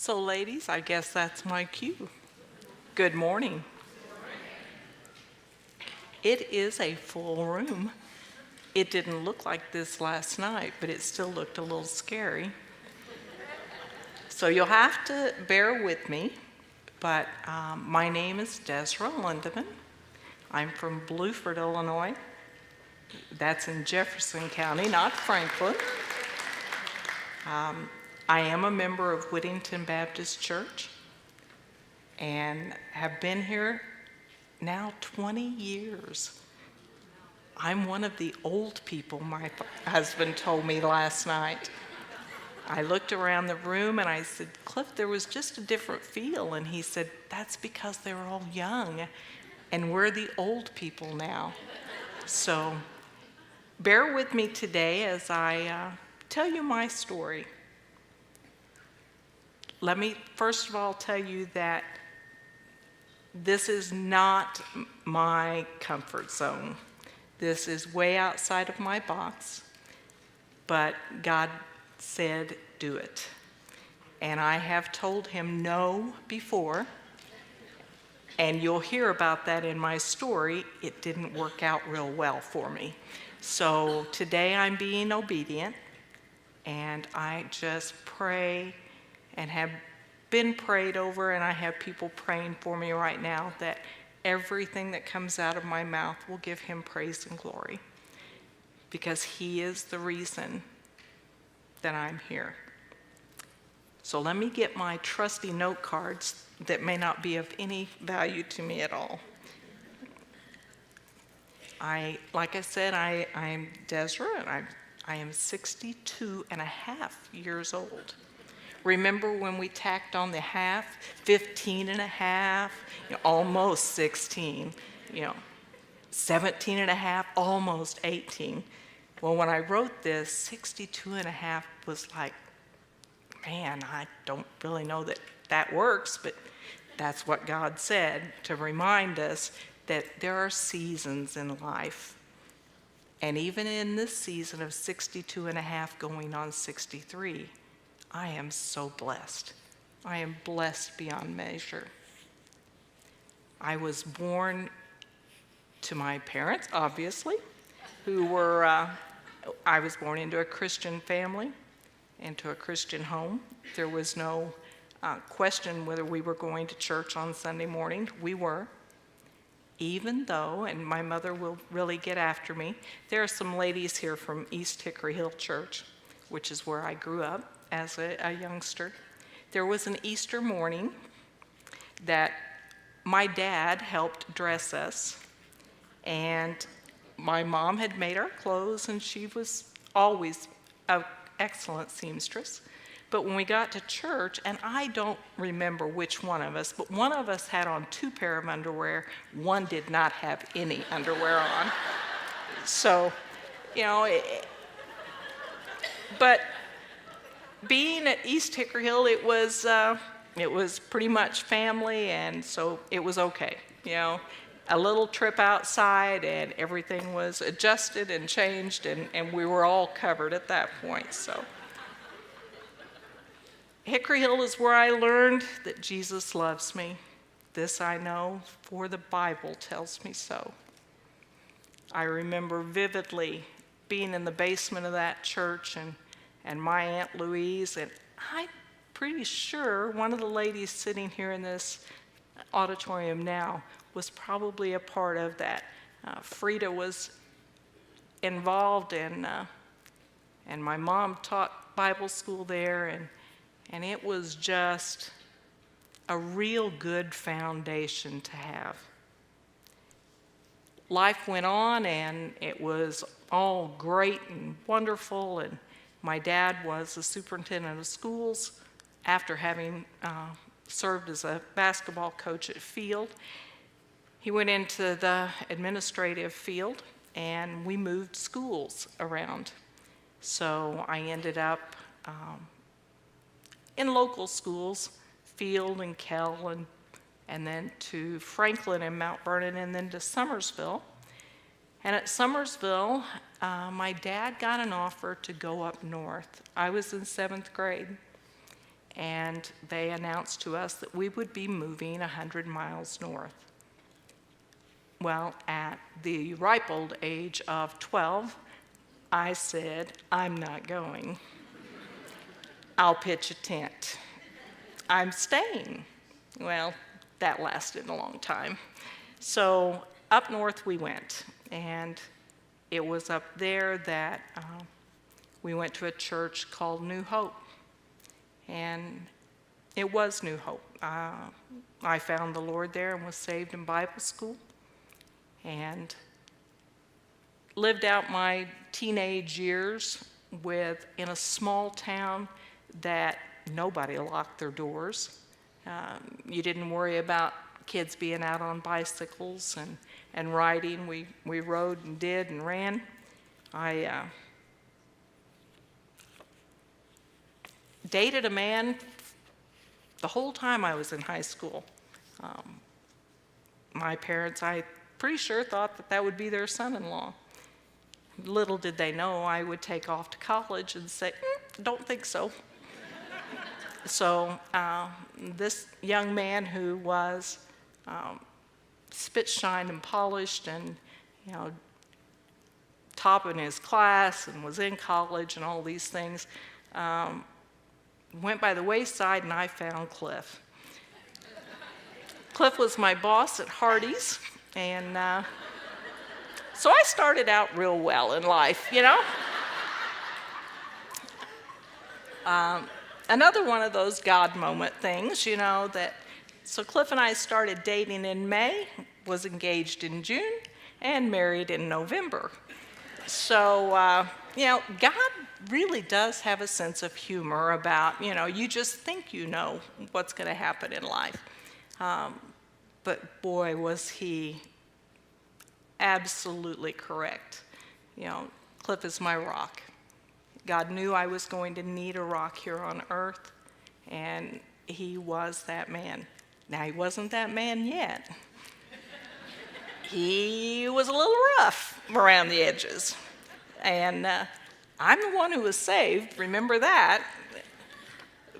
So ladies, I guess that's my cue. Good morning. It is a full room. It didn't look like this last night, but it still looked a little scary. So you'll have to bear with me, but my name is Desra Lindemann. I'm from Bluford, Illinois. That's in Jefferson County, not Franklin. I am a member of Whittington Baptist Church and have been here now 20 years. I'm one of the old people, my husband told me last night. I looked around the room and I said, Cliff, there was just a different feel. And he said, that's because they were all young and we're the old people now. So bear with me today as I tell you my story. Let me first of all tell you that this is not my comfort zone. This is way outside of my box, but God said, do it. And I have told him no before, and you'll hear about that in my story. It didn't work out real well for me. So today I'm being obedient, and I just pray and have been prayed over, and I have people praying for me right now that everything that comes out of my mouth will give him praise and glory, because he is the reason that I'm here. So let me get my trusty note cards that may not be of any value to me at all. Like I said, I'm Desra, and I am 62 and a half years old. Remember when we tacked on the half, 15 and a half, almost 16, 17 and a half, almost 18. Well, when I wrote this, 62 and a half was like, man, I don't really know that that works, but that's what God said to remind us that there are seasons in life. And even in this season of 62 and a half going on 63, I am so blessed. I am blessed beyond measure. I was born to my parents, obviously, who were, I was born into a Christian family, into a Christian home. There was no question whether we were going to church on Sunday morning. We were. Even though, and my mother will really get after me, there are some ladies here from East Hickory Hill Church, which is where I grew up as a youngster. There was an Easter morning that my dad helped dress us, and my mom had made our clothes, and she was always an excellent seamstress. But when we got to church, and I don't remember which one of us, but one of us had on 2 pairs of underwear, one did not have any underwear on. So, but being at East Hickory Hill, it was pretty much family, and so it was okay. A little trip outside, and everything was adjusted and changed, and we were all covered at that point. So Hickory Hill is where I learned that Jesus loves me. This I know, for the Bible tells me so. I remember vividly being in the basement of that church, and my Aunt Louise, and I'm pretty sure one of the ladies sitting here in this auditorium now was probably a part of that. Frida was involved in, and my mom taught Bible school there, and it was just a real good foundation to have. Life went on, and it was all great and wonderful, and my dad was the superintendent of schools after having served as a basketball coach at Field. He went into the administrative field, and we moved schools around. So I ended up in local schools, Field and Kell, and then to Franklin and Mount Vernon, and then to Summersville. And at Summersville, my dad got an offer to go up north. I was in 7th grade, and they announced to us that we would be moving 100 miles north. Well, at the ripe old age of 12, I said, I'm not going. I'll pitch a tent. I'm staying. Well, that lasted a long time. So up north we went, and it was up there that we went to a church called New Hope, and it was New Hope. I found the Lord there and was saved in Bible school, and lived out my teenage years in a small town that nobody locked their doors. You didn't worry about kids being out on bicycles and riding. We rode and did and ran. I dated a man the whole time I was in high school. My parents, I'm pretty sure, thought that would be their son-in-law. Little did they know I would take off to college and say, don't think so. So this young man who was spit shined and polished and, top in his class and was in college and all these things, went by the wayside, and I found Cliff. Cliff was my boss at Hardee's, and so I started out real well in life, Another one of those God moment things, so Cliff and I started dating in May, was engaged in June, and married in November. So, God really does have a sense of humor about, you just think you know what's going to happen in life. But boy, was he absolutely correct. Cliff is my rock. God knew I was going to need a rock here on earth, and he was that man. Now, he wasn't that man yet. He was a little rough around the edges. And I'm the one who was saved, remember that.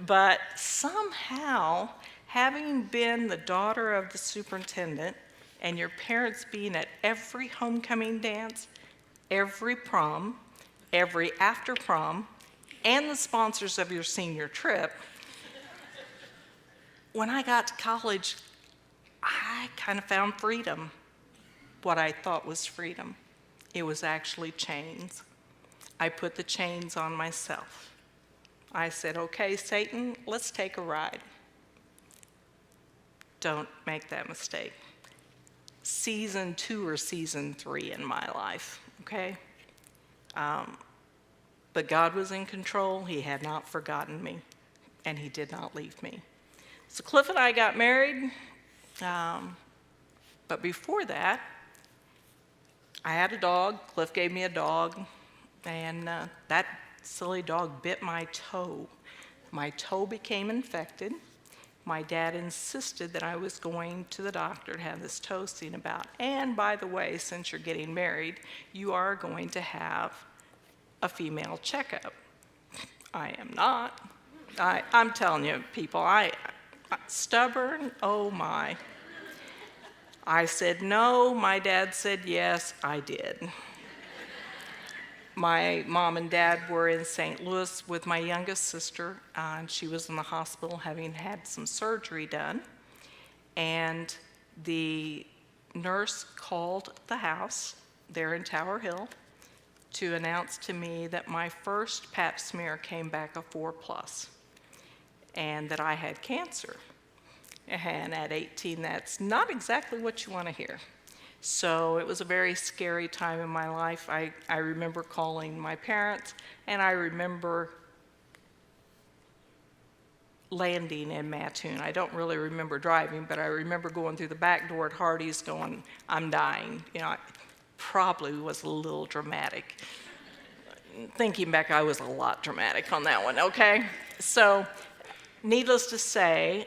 But somehow, having been the daughter of the superintendent and your parents being at every homecoming dance, every prom, every after prom, and the sponsors of your senior trip, when I got to college, I kind of found freedom. What I thought was freedom. It was actually chains. I put the chains on myself. I said, okay, Satan, let's take a ride. Don't make that mistake. Season 2 or season 3 in my life, okay? But God was in control. He had not forgotten me, and he did not leave me. So Cliff and I got married, but before that, I had a dog. Cliff gave me a dog, and that silly dog bit my toe. My toe became infected. My dad insisted that I was going to the doctor to have this toe seen about. And by the way, since you're getting married, you are going to have a female checkup. I am not. I'm telling you, people, I stubborn, oh my. I said no, my dad said yes, I did. My mom and dad were in St. Louis with my youngest sister, and she was in the hospital having had some surgery done. And the nurse called the house there in Tower Hill to announce to me that my first pap smear came back a 4+, and that I had cancer. And at 18, that's not exactly what you want to hear. So it was a very scary time in my life. I remember calling my parents, and I remember landing in Mattoon. I don't really remember driving, but I remember going through the back door at Hardee's going, I'm dying. I probably was a little dramatic. Thinking back, I was a lot dramatic on that one, okay? So needless to say,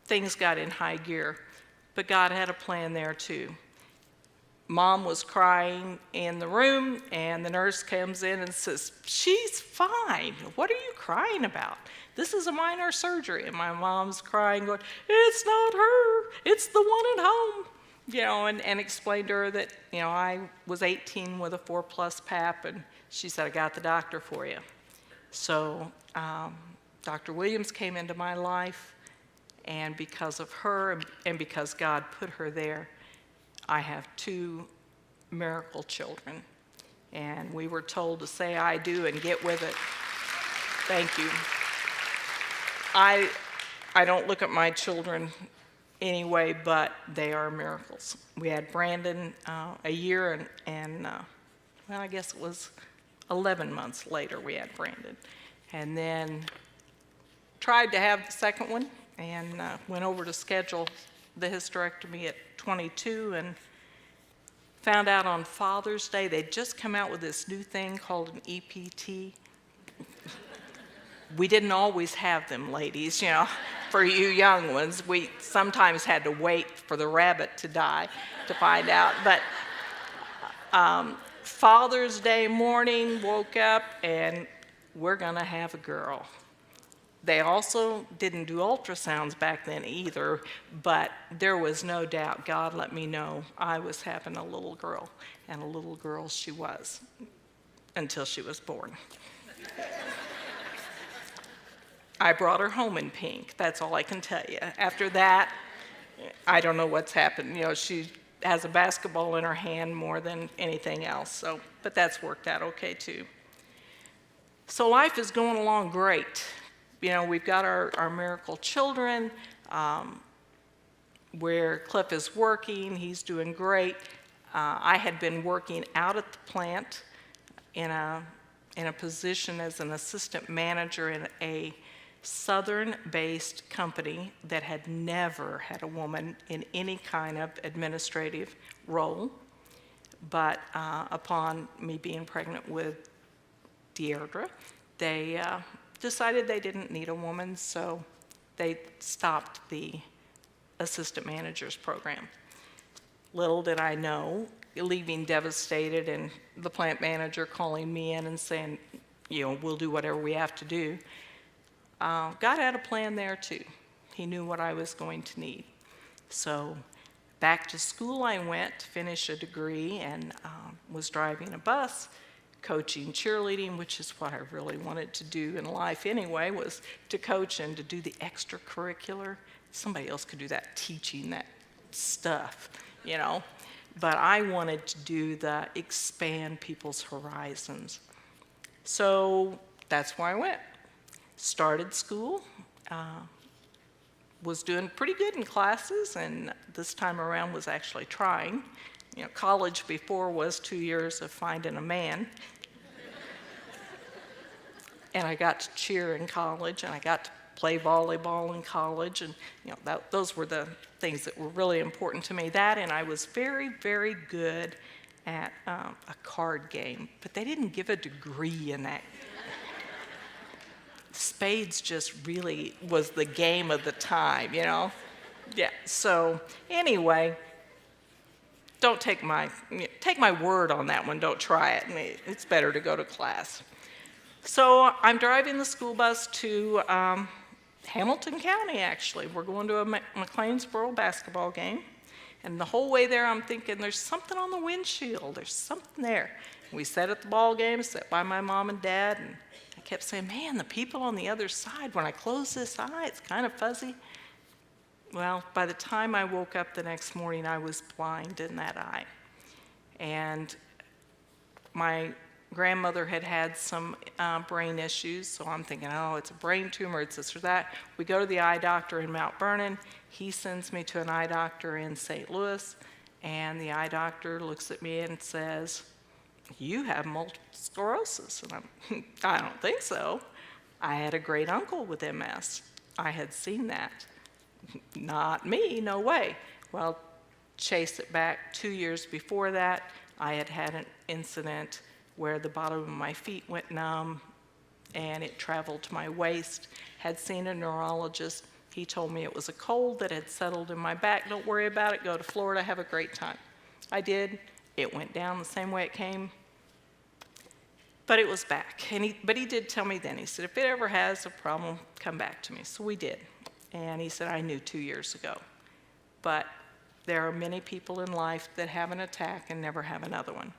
things got in high gear, but God had a plan there too. Mom was crying in the room, and the nurse comes in and says, "She's fine. What are you crying about? This is a minor surgery." And my mom's crying, going, "It's not her. It's the one at home." And explained to her that, I was 18 with a 4+ PAP, and she said, "I got the doctor for you." So Dr. Williams came into my life, and because of her and because God put her there, I have 2 miracle children, and we were told to say "I do" and get with it. Thank you. I don't look at my children anyway, but they are miracles. We had Brandon a year, and well, I guess it was 11 months later we had Brandon, and then tried to have the second one, and went over to schedule the hysterectomy at 22, and found out on Father's Day they'd just come out with this new thing called an EPT. We didn't always have them, ladies, for you young ones. We sometimes had to wait for the rabbit to die to find out. But Father's Day morning, woke up, and we're gonna have a girl. They also didn't do ultrasounds back then either, but there was no doubt. God let me know I was having a little girl, and a little girl she was, until she was born. I brought her home in pink. That's all I can tell you. After that, I don't know what's happened. She has a basketball in her hand more than anything else. But that's worked out okay too. So life is going along great. We've got our miracle children, where Cliff is working. He's doing great. I had been working out at the plant in a position as an assistant manager in a Southern-based company that had never had a woman in any kind of administrative role. But upon me being pregnant with Deirdre, they decided they didn't need a woman, so they stopped the assistant managers program. Little did I know, leaving devastated, and the plant manager calling me in and saying, "We'll do whatever we have to do." God had a plan there too. He knew what I was going to need. So back to school I went to finish a degree, and was driving a bus, coaching cheerleading, which is what I really wanted to do in life anyway, was to coach and to do the extracurricular. Somebody else could do that, teaching that stuff, But I wanted to do the expand people's horizons. So that's where I went. Started school, was doing pretty good in classes, and this time around was actually trying. College before was 2 years of finding a man. And I got to cheer in college, and I got to play volleyball in college, and those were the things that were really important to me. That, and I was very, very good at a card game, but they didn't give a degree in that. Spades just really was the game of the time, Yeah, so anyway, don't take my word on that one. Don't try it. It's better to go to class. So I'm driving the school bus to Hamilton County, actually. We're going to a McLeansboro basketball game. And the whole way there, I'm thinking, there's something on the windshield. There's something there. We sat at the ball game, sat by my mom and dad, and I kept saying, "Man, the people on the other side, when I close this eye, it's kind of fuzzy." Well, by the time I woke up the next morning, I was blind in that eye. And my grandmother had had some brain issues, so I'm thinking, oh, it's a brain tumor, it's this or that. We go to the eye doctor in Mount Vernon. He sends me to an eye doctor in St. Louis, and the eye doctor looks at me and says, "You have multiple sclerosis." And I don't think so. I had a great uncle with MS. I had seen that. Not me, no way. Well, chase it back 2 years before that, I had had an incident where the bottom of my feet went numb and it traveled to my waist. Had seen a neurologist. He told me it was a cold that had settled in my back. Don't worry about it. Go to Florida. Have a great time. I did. It went down the same way it came, but it was back. But he did tell me then, he said, if it ever has a problem, come back to me. So we did. And he said, I knew 2 years ago. But there are many people in life that have an attack and never have another one.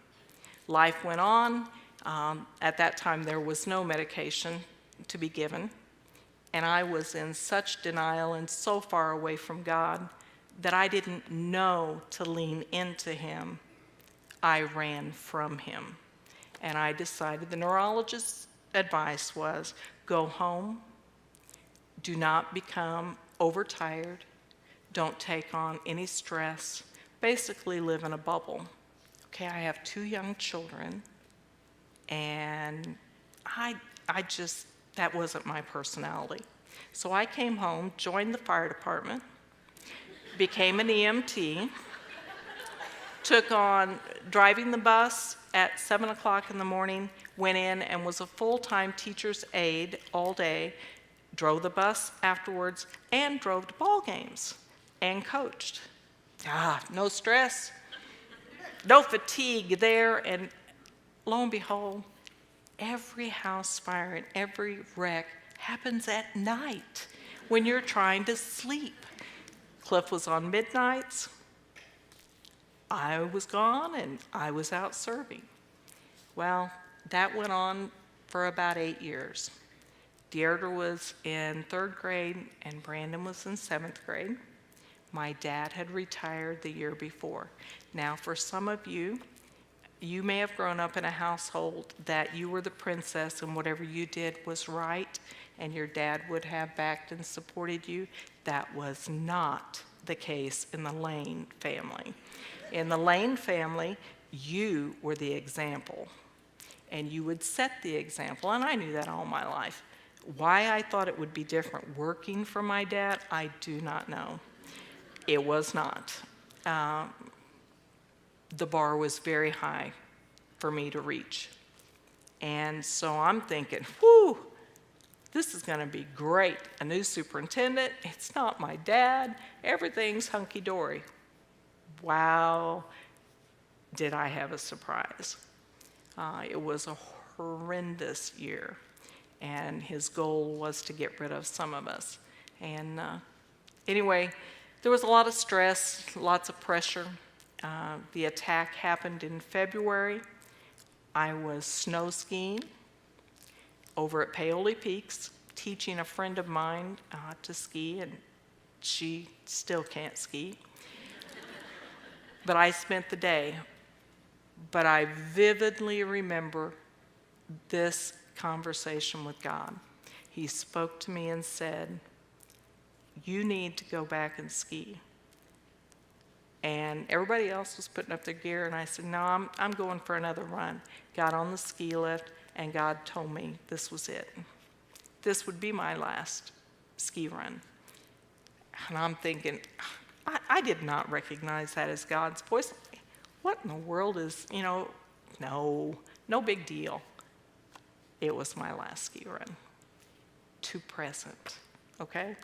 Life went on. At that time, there was no medication to be given. And I was in such denial and so far away from God that I didn't know to lean into him. I ran from him. And I decided, the neurologist's advice was, go home, do not become overtired, don't take on any stress, basically live in a bubble. Okay, I have 2 young children, and that wasn't my personality. So I came home, joined the fire department, became an EMT, took on driving the bus at 7 o'clock in the morning, went in and was a full-time teacher's aide all day, drove the bus afterwards, and drove to ball games and coached. No stress, no fatigue there, and lo and behold, every house fire and every wreck happens at night when you're trying to sleep. Cliff was on midnights. I was gone and I was out serving. Well, that went on for about 8 years. Deirdre was in 3rd grade and Brandon was in 7th grade. My dad had retired the year before. Now, for some of you, you may have grown up in a household that you were the princess and whatever you did was right and your dad would have backed and supported you. That was not the case in the Lane family. In the Lane family, you were the example, and you would set the example, and I knew that all my life. Why I thought it would be different working for my dad, I do not know. It was not. The bar was very high for me to reach. And so I'm thinking, whew, this is going to be great. A new superintendent, it's not my dad, everything's hunky-dory. Wow, did I have a surprise. It was a horrendous year, and his goal was to get rid of some of us. And anyway, there was a lot of stress, lots of pressure. The attack happened in February. I was snow skiing over at Paoli Peaks, teaching a friend of mine to ski, and she still can't ski. But I spent the day. But I vividly remember this conversation with God. He spoke to me and said, you need to go back and ski. And everybody else was putting up their gear, and I said, no, I'm going for another run. Got on the ski lift, and God told me this was it. This would be my last ski run. And I'm thinking, I did not recognize that as God's voice. What in the world is, no big deal. It was my last ski run. Too present, okay?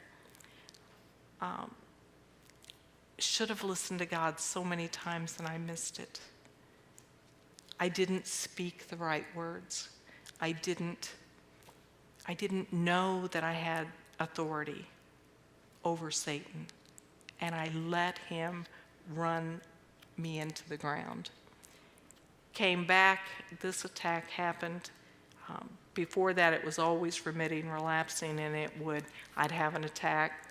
Should have listened to God so many times and I missed it. I didn't speak the right words. I didn't know that I had authority over Satan. And I let him run me into the ground. Came back, this attack happened. Before that, it was always remitting, relapsing, and I'd have an attack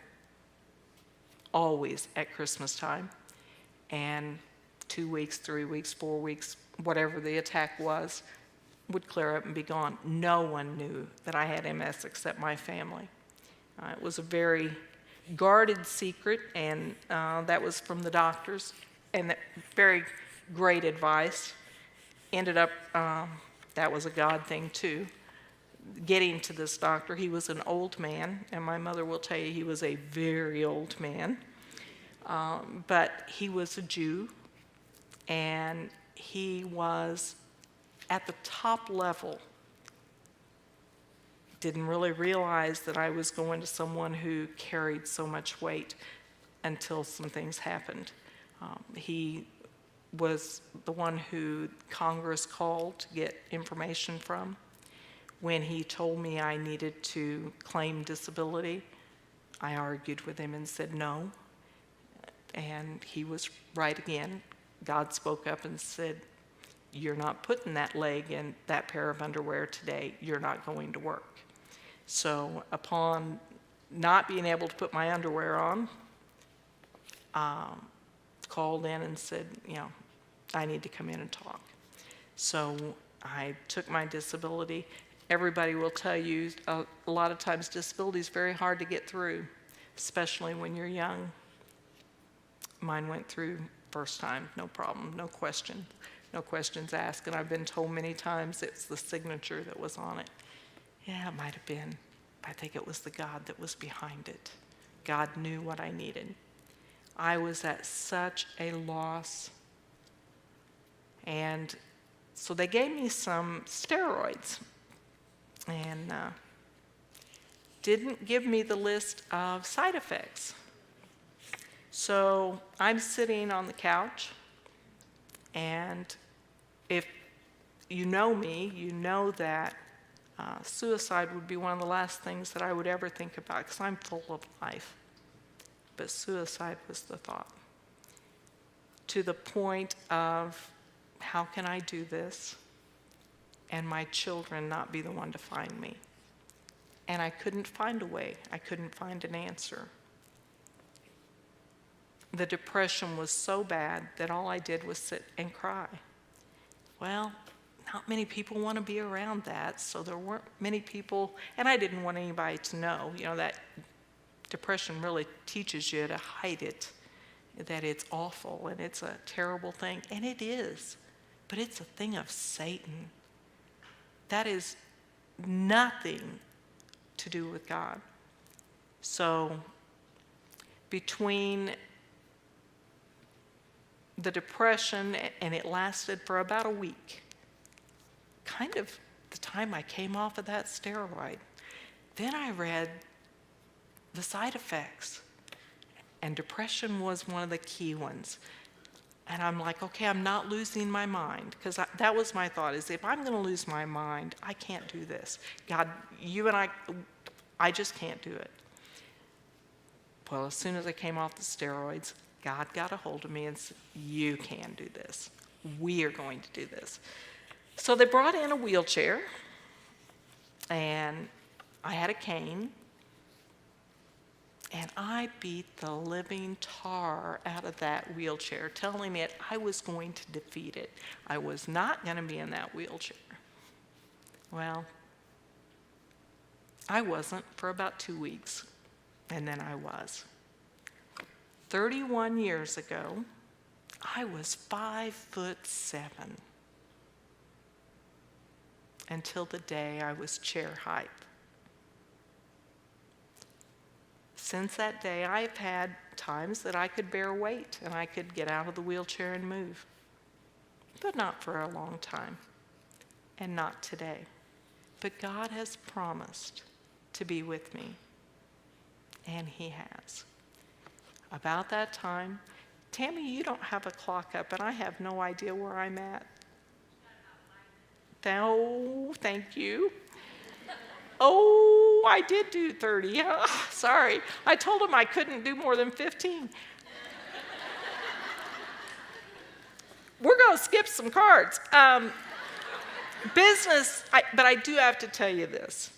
always at Christmas time. And 2 weeks, 3 weeks, 4 weeks, whatever the attack was, would clear up and be gone. No one knew that I had MS except my family. It was a very guarded secret, and that was from the doctors, and very great advice. Ended up, that was a God thing too, getting to this doctor. He was an old man, and my mother will tell you he was a very old man, but he was a Jew, and he was at the top level. Didn't really realize that I was going to someone who carried so much weight until some things happened. He was the one who Congress called to get information from. When he told me I needed to claim disability, I argued with him and said no. And he was right again. God spoke up and said, "You're not putting that leg in that pair of underwear today. You're not going to work." So upon not being able to put my underwear on, called in and said, I need to come in and talk. So I took my disability. Everybody will tell you a lot of times disability is very hard to get through, especially when you're young. Mine went through first time, no problem, no questions asked. And I've been told many times it's the signature that was on it. Yeah, it might have been. I think it was the God that was behind it. God knew what I needed. I was at such a loss. And so they gave me some steroids and didn't give me the list of side effects. So I'm sitting on the couch, and if you know me, you know that suicide would be one of the last things that I would ever think about, because I'm full of life. But suicide was the thought. To the point of, how can I do this and my children not be the one to find me? And I couldn't find a way. I couldn't find an answer. The depression was so bad that all I did was sit and cry. Well, not many people want to be around that, so there weren't many people, and I didn't want anybody to know, that depression really teaches you to hide it, that it's awful and it's a terrible thing, and it is, but it's a thing of Satan. That is nothing to do with God. So between the depression, and it lasted for about a week, kind of the time I came off of that steroid, then I read the side effects, and depression was one of the key ones. And I'm like, okay, I'm not losing my mind, because that was my thought, is if I'm going to lose my mind, I can't do this. God, you and I just can't do it. Well, as soon as I came off the steroids, God got a hold of me and said, you can do this. We are going to do this. So they brought in a wheelchair, and I had a cane, and I beat the living tar out of that wheelchair, telling it I was going to defeat it. I was not going to be in that wheelchair. Well, I wasn't for about 2 weeks, and then I was. 31 years ago, I was 5'7", until the day I was chair height. Since that day, I've had times that I could bear weight and I could get out of the wheelchair and move, but not for a long time, and not today. But God has promised to be with me, and He has. About that time, Tammy, you don't have a clock up, and I have no idea where I'm at. Oh, thank you. Oh, I did do 30. Sorry. I told him I couldn't do more than 15. We're going to skip some cards. Business, but I do have to tell you this.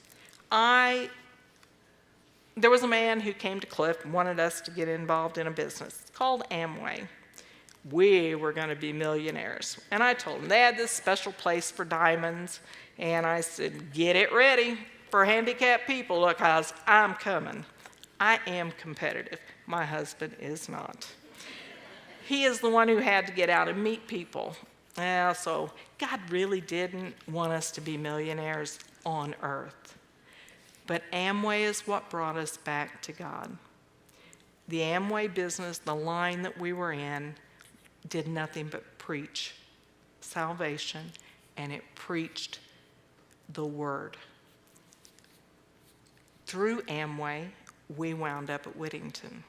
There was a man who came to Cliff and wanted us to get involved in a business called Amway. We were going to be millionaires. And I told him they had this special place for diamonds. And I said, get it ready for handicapped people. Look, guys, I'm coming. I am competitive. My husband is not. He is the one who had to get out and meet people. So God really didn't want us to be millionaires on earth. But Amway is what brought us back to God. The Amway business, the line that we were in, did nothing but preach salvation, and it preached the word. Through Amway, we wound up at Whittington.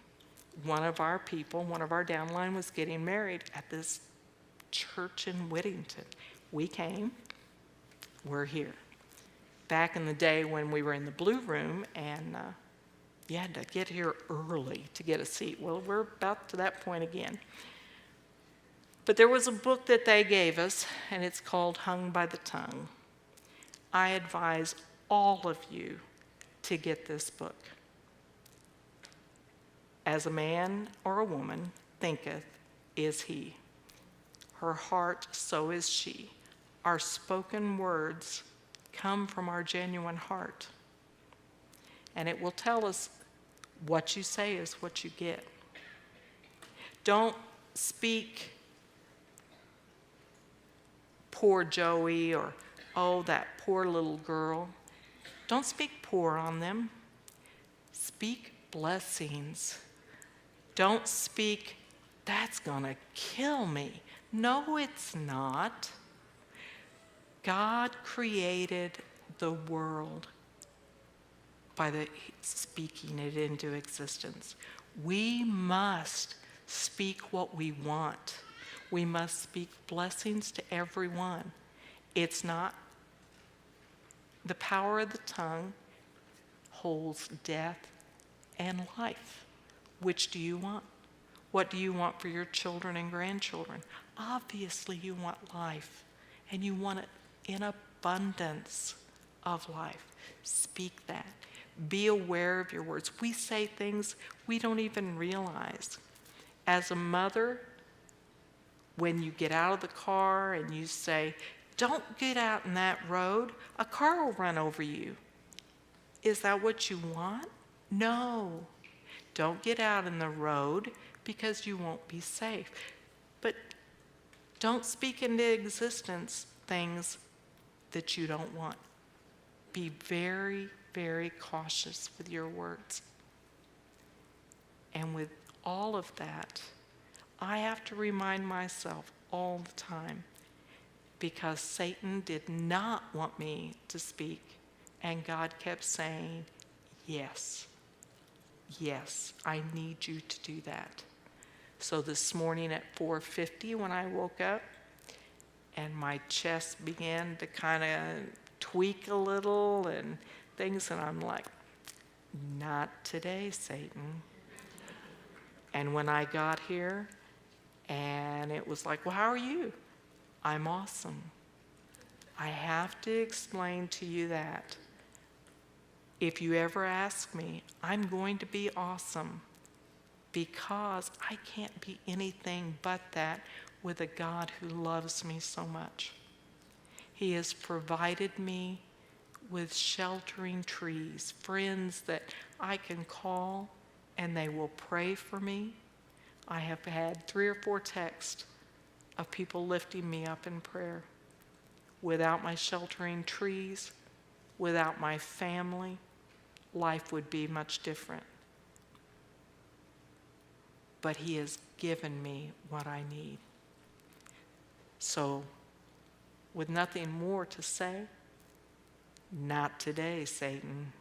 One of our people, one of our downline, was getting married at this church in Whittington. We came, we're here. Back in the day when we were in the Blue Room and you had to get here early to get a seat. Well, we're about to that point again. But there was a book that they gave us, and it's called Hung by the Tongue. I advise all of you to get this book. As a man or a woman thinketh, is he. Her heart, so is she. Our spoken words come from our genuine heart. And it will tell us what you say is what you get. Don't speak poor Joey or, oh, that poor little girl. Don't speak poor on them. Speak blessings. Don't speak, that's going to kill me. No, it's not. God created the world by speaking it into existence. We must speak what we want. We must speak blessings to everyone. It's not, the power of the tongue holds death and life. Which do you want? What do you want for your children and grandchildren? Obviously, you want life, and you want it in abundance of life. Speak that. Be aware of your words. We say things we don't even realize. As a mother, when you get out of the car and you say, don't get out in that road, a car will run over you. Is that what you want? No. Don't get out in the road because you won't be safe. But don't speak into existence things that you don't want. Be very, very cautious with your words. And with all of that, I have to remind myself all the time, because Satan did not want me to speak, and God kept saying, yes, yes, I need you to do that. So this morning at 4:50 when I woke up, and my chest began to kind of tweak a little and things, and I'm like, not today, Satan. And when I got here, and it was like, well, how are you? I'm awesome. I have to explain to you that. If you ever ask me, I'm going to be awesome, because I can't be anything but that with a God who loves me so much. He has provided me with sheltering trees, friends that I can call and they will pray for me. I have had 3 or 4 texts of people lifting me up in prayer. Without my sheltering trees, without my family, life would be much different. But He has given me what I need. So, with nothing more to say, not today, Satan.